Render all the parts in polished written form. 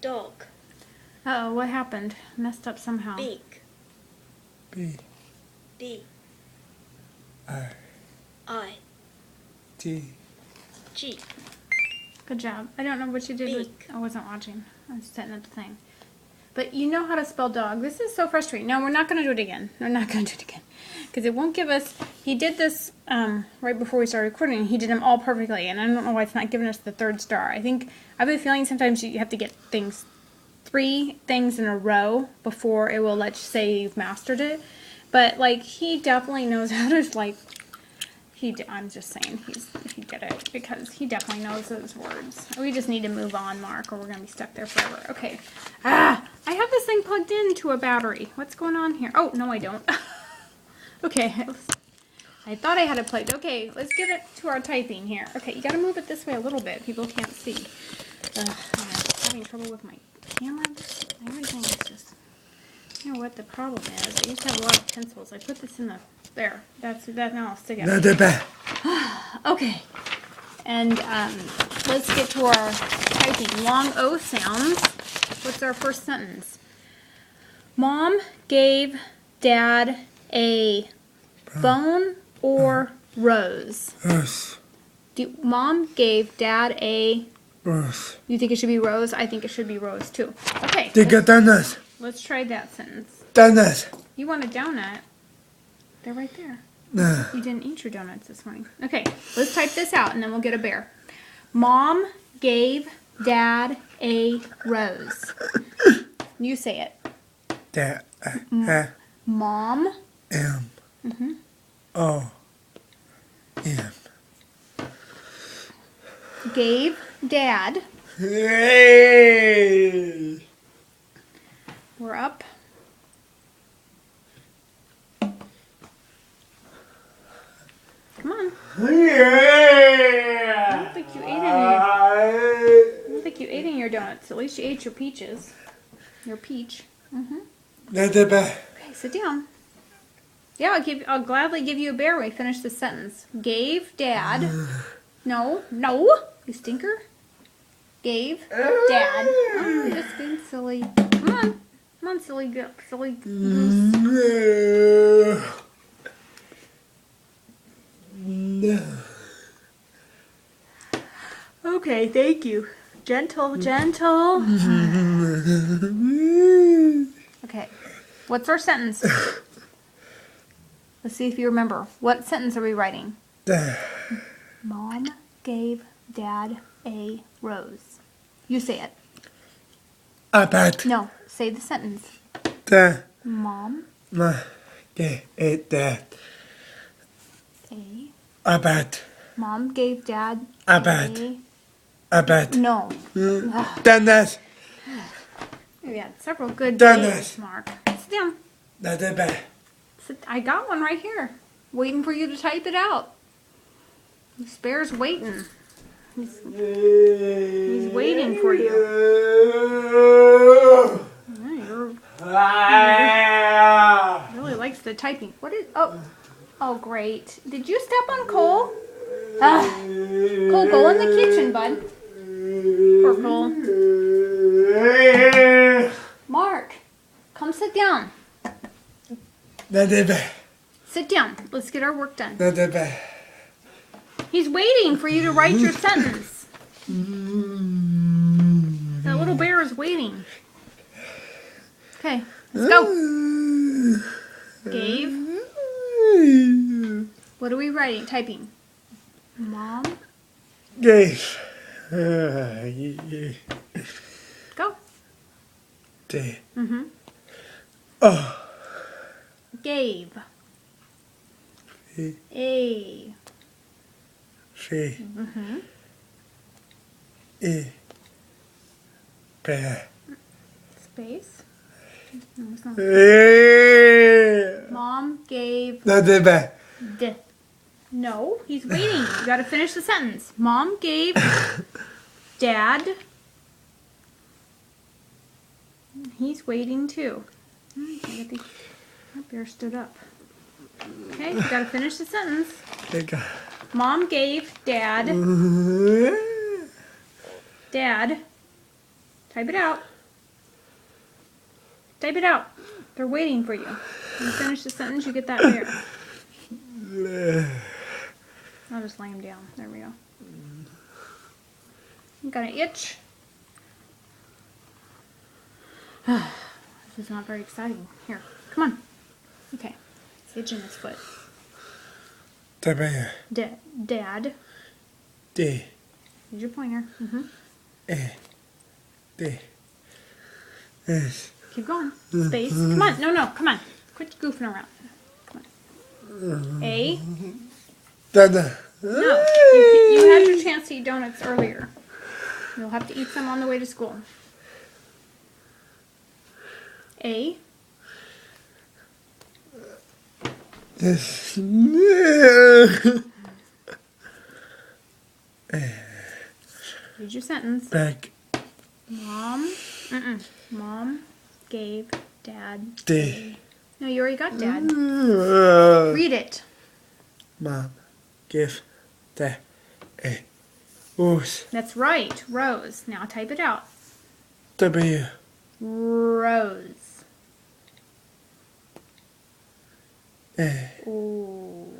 Dog. Uh-oh, what happened? Messed up somehow. Beak. B B. I I. T G. Good job. I don't know what you did. Beak. I wasn't watching. I was setting up the thing. But you know how to spell dog. This is so frustrating. No, we're not going to do it again. We're not going to do it again. Because it won't give us... He did this right before we started recording. He did them all perfectly. And I don't know why it's not giving us the 3rd star. I have a feeling sometimes you have to get 3 things in a row before it will let you say you've mastered it. But, like, he definitely knows how to, like... I'm just saying he did it because he definitely knows those words. We just need to move on, Mark, or we're going to be stuck there forever. Okay. I have this thing plugged into a battery. What's going on here? Oh, no, I don't. Okay. I thought I had it plugged. Okay, let's get it to our typing here. Okay, you got to move it this way a little bit. People can't see. I'm having trouble with my camera. Everything is just... You know what the problem is? I used to have a lot of pencils. I put this in the... There. That now I'll stick it. Okay. And let's get to our typing. Long O sounds. What's our first sentence? Mom gave Dad a bone or rose? Rose. Mom gave Dad a... Rose. You think it should be rose? I think it should be rose too. Okay. They got donuts. Let's try that sentence. Donuts. You want a donut? They're right there. Nah. You didn't eat your donuts this morning. Okay, let's type this out and then we'll get a bear. Mom gave Dad a rose. You say it. Dad. Mom. M. O. M. Gave Dad. Hey. We're up. Come on. Yeah. I don't think you ate any of your donuts. At least you ate your peaches. Your peach. Okay, sit down. Yeah, I'll gladly give you a bear when we finish this sentence. Gave Dad. No, you stinker. Gave Dad. Oh, you're just being silly. Come on, silly goose. No. Okay, thank you. Gentle. Okay, what's our sentence? Let's see if you remember. What sentence are we writing? Mom gave Dad a rose. You say it. I bet. No, say the sentence. Mom gave Dad. a... I bet. Mom gave Dad I bet. I bet. No. Donuts. We had several good Donuts. days, Mark. Sit down. Not that bad. I got one right here. Waiting for you to type it out. This bear's waiting. He's waiting for you. Really likes the typing. What is... Oh, great. Did you step on Cole? Cole, go in the kitchen, bud. Poor Cole. Mark, come sit down. Not that bad. Sit down. Let's get our work done. Not that bad. He's waiting for you to write your sentence. That little bear is waiting. Okay, let's go. Gave. What are we writing? Typing. Mom. Gave. Go. Day. Gave. A. She. E. Bear. Space. No, it's not. Not Mom gave that bad. D. No, he's waiting. You gotta finish the sentence. Mom gave Dad. He's waiting too. That bear stood up. Okay, you gotta finish the sentence. Mom gave Dad. Dad. Type it out. Type it out. They're waiting for you. When you finish the sentence, you get that bear. I'll just lay him down. There we go. You got an itch? This is not very exciting. Here, come on. Okay. It's itching his foot. W. Dad. D. Use your pointer. Mm-hmm. E. D. S. Keep going. Space. Come on. No. Come on. Quit goofing around. Come on. A. Dada. No. You had your chance to eat donuts earlier. You'll have to eat some on the way to school. A. This. Read your sentence. Back. Mom. Mom gave Dad. D. No, you already got Dad. Mom. Read it. Give. The. A. Rose. That's right. Rose. Now type it out. W. Rose. A. Ooh.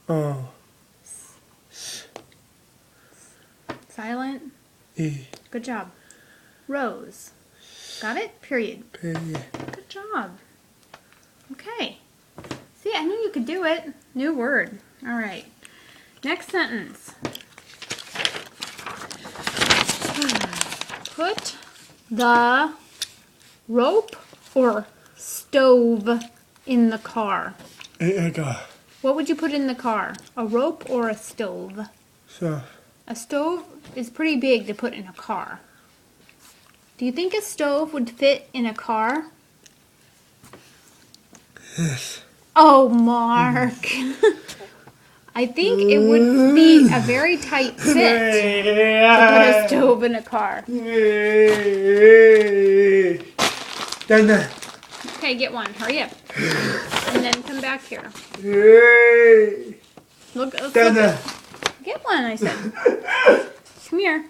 O. Silent. E. Good job. Rose. Got it? Period. P. Good job. Okay. See, I knew you could do it. New word. All right. Next sentence. Put the rope or stove in the car. Ega. What would you put in the car? A rope or a stove? So. A stove is pretty big to put in a car. Do you think a stove would fit in a car? Yes. Oh, Mark. I think it would be a very tight fit to put a stove in a car. Dada. Okay, get one. Hurry up. And then come back here. Look. Dada. Get one, I said. Come here.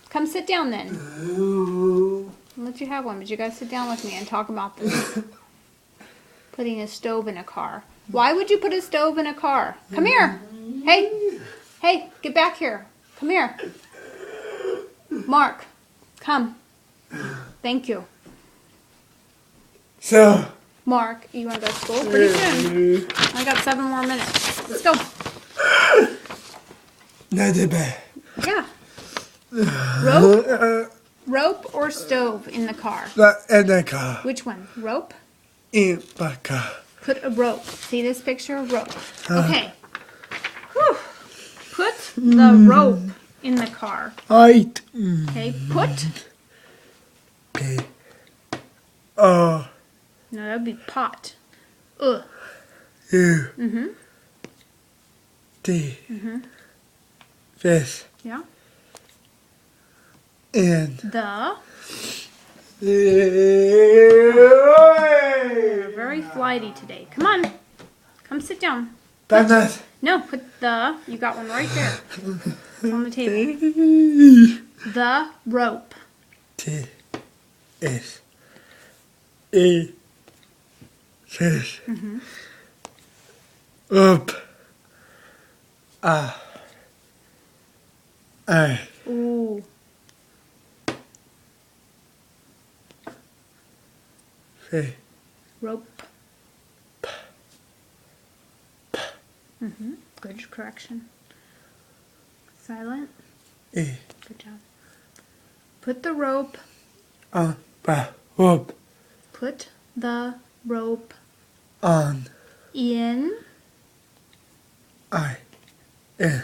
Come sit down then. I'll let you have one, but you guys sit down with me and talk about this. Putting a stove in a car. Why would you put a stove in a car? Come here. Hey, get back here. Come here. Mark, come. Thank you. So. Mark, you want to go to school pretty soon? I got 7 more minutes. Let's go. Dada. Yeah. Rope or stove in the car? Edeka. Which one? Rope? Ibaka. Put a rope. See this picture? Rope. Okay. Whew. Put the rope in the car. Height. Okay. Put. P. No, that would be pot. U. Mm-hmm. D. Fish. Yeah. And. The. Very flighty today. Come on. Come sit down. Dada. No, put the. You got one right there. It's on the table. The rope. T. S. E. Fish. Up. I. Ooh. Fish. Rope. Good correction. Silent. E. Good job. Put the rope. Ba. Up. Put the rope On. in. I. N.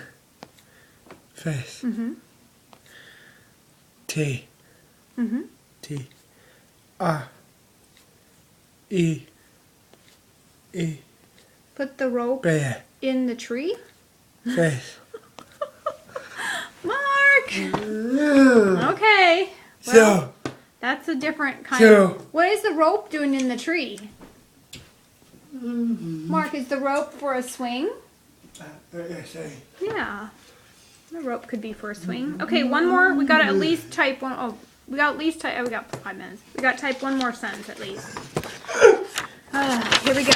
Fish. T. T. R. E. E. Put the rope Bear. in the tree. Fish. Mark. Okay. Well, So. that's a different kind So. of. What is the rope doing in the tree? Mark, is the rope for a swing? Say. Yeah. The rope could be for a swing. Okay, one more. We got to at least type one. Oh, we got at least type. Oh, we got 5 minutes. We got to type one more sentence at least. Here we go.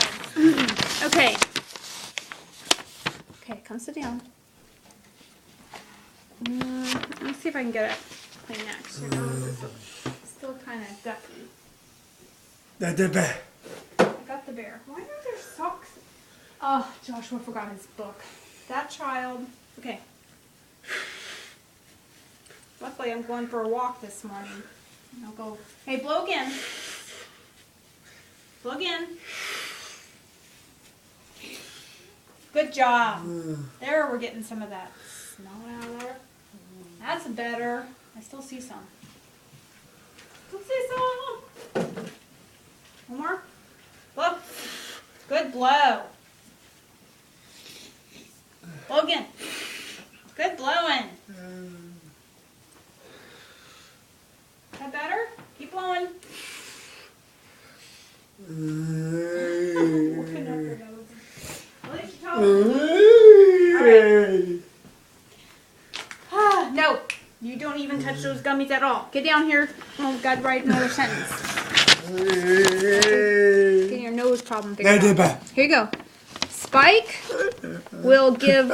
Okay. Okay, come sit down. Let me see if I can get it clean next. Your nose is still kind of ducky. That's the bear. I got the bear. Why are there socks? Oh, Joshua forgot his book. That child. Okay. Luckily, I'm going for a walk this morning. I'll go. Hey, blow again. Blow again. Good job. There, we're getting some of that smell out of there. That's better. I still see some. Still see some. One more. Blow. Good blow. Blow again. Good blowing. Is that better? Keep blowing. Release your toes. Alright. No, you don't even touch those gummies at all. Get down here. Oh, God, write another sentence. Get your nose problem figured out. Here you go. Spike will give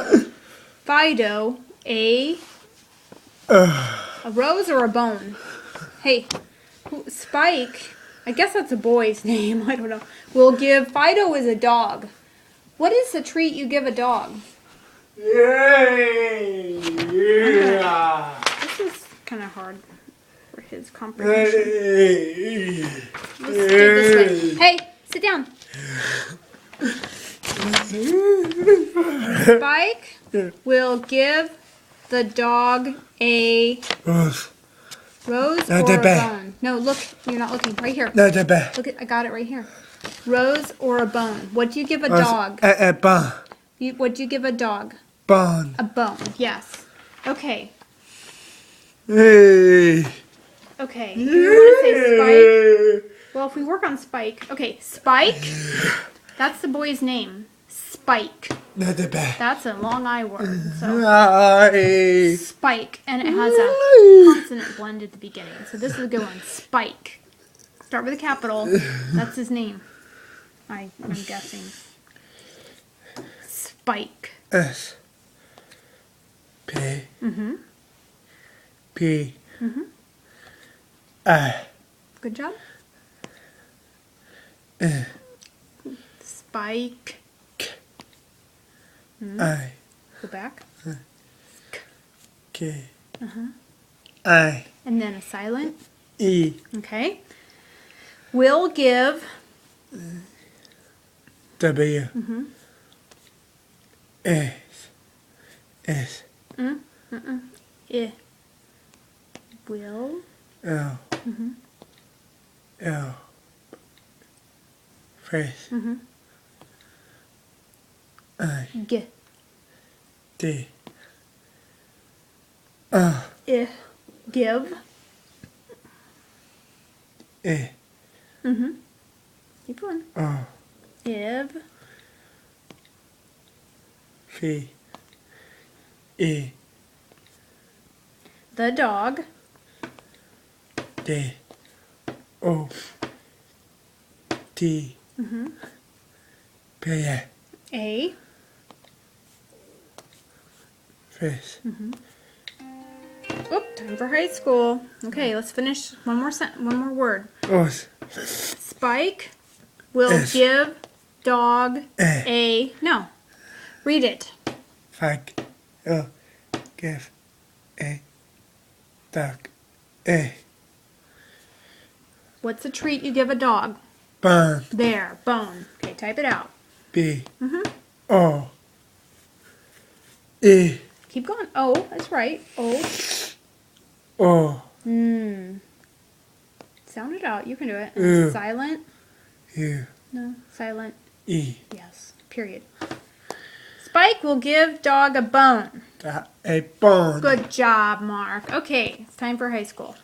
Fido a rose or a bone. Hey, Spike, I guess that's a boy's name, I don't know, will give, Fido is a dog. What is the treat you give a dog? Yay! Yeah! This is kind of hard for his comprehension. Let's do this way. Hey, sit down. Spike will give the dog a Rose. rose Not or the a bear. bone. No, look, you're not looking. Right here. That's the bear. Look, I got it right here. Rose or a bone. What do you give a dog? A bone. What do you give a dog? Bone. A bone. Yes. Okay. Hey. Okay. Do you want to say Spike? Well, if we work on Spike. Okay, Spike. That's the boy's name. Spike. Not the bear. That's a long I word. So Hey. Spike, and it has a consonant blend at the beginning. So this is a good one. Spike. Start with a capital. That's his name. I'm guessing. Spike. S. P. Mm-hmm. P. Mm-hmm. I. Good job. Spike. I. Go back. K. Uh-huh. I. And then a silent. E. Okay. Will give. W. Mm-hmm. S. S. I. Will. L. Mm-hmm. L. Face. Mm-hmm. I. G. D. I. Give. E. Mm-hmm. Keep going. O. Give. F. E. The dog. D. O. T. Mm-hmm. P. A. Face. Oop, time for high school. Okay, let's finish one more word. Os. Spike will S. give dog A. no. Read it. Fag. Give. A. Dog. A. What's a treat you give a dog? Bone. There, bone. Okay, type it out. B. Mm-hmm. O. E. Keep going. Oh, that's right. Oh. O. Sound it out. You can do it. Yeah. Silent. U. No, silent. E. Yes. Period. Spike will give dog a bone. A bone. Good job, Mark. Okay, it's time for high school.